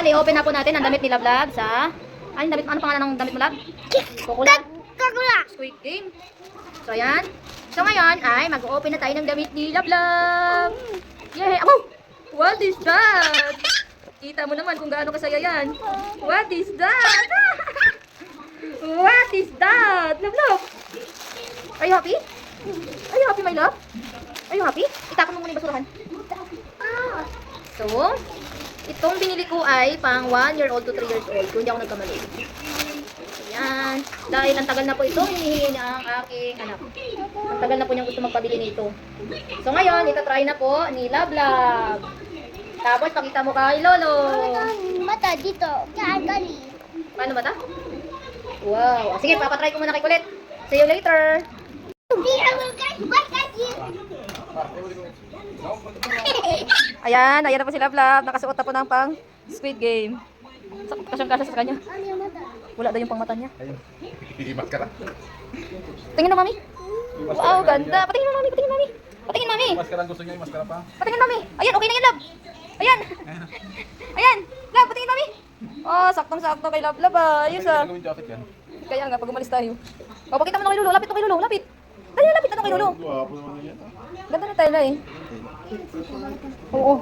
I-open na po natin ang damit ni Vlog sa... Ano pangalan ng damit mo, Lab? Kukula. Squid Game. So, ayan. So, ngayon ay mag-open na tayo ng damit ni Vlog. Yay! Ako! What is that? Kita mo naman kung gaano kasaya yan. What is that? What is that? Love. Are you happy? Are you happy, my love? Are you happy? Itapon mo muna yung basurahan. So, itong binili ko ay pang 1-year-old to 3 years old. Kung hindi ako nagkamali. Ayan. Dahil ang tagal na po ito hinihingi ng aking anak. Ang tagal na po niyang gusto magpabili nito. So, ngayon, itatry na po ni Love. Tapos, pakita mo kay Lolo. Mata dito. Gagali. Paano mata? Wow. Sige, papatry ko muna kay Kulit. See you later. Ayan na po si Love. Nakasuot na po ng pang Squid Game. Kasyang-kasya sa kanya. Wala daw yung pang mata niya. Maskara. Tingin na, Mami. Wow, ganda. Patingin na, Mami. Patingin, Mami. Patingin, Mami. Maskara gusto niya yung maskara pa. Patingin, Mami. Ayan, okay na yan, Love. Ayan. Ayan. Love, patingin, Mami. Oh, saktong-sakto kay Love. Ayos ah. Gawin jacket yan. Kaya nga, pag umalis tayo. O, pakita mo na kay Lolo. Lapit na kay Lolo. Lapit. Dali, lapit na kay Lolo. Guwapo naman yan. Ganda na tayo na eh. Oo.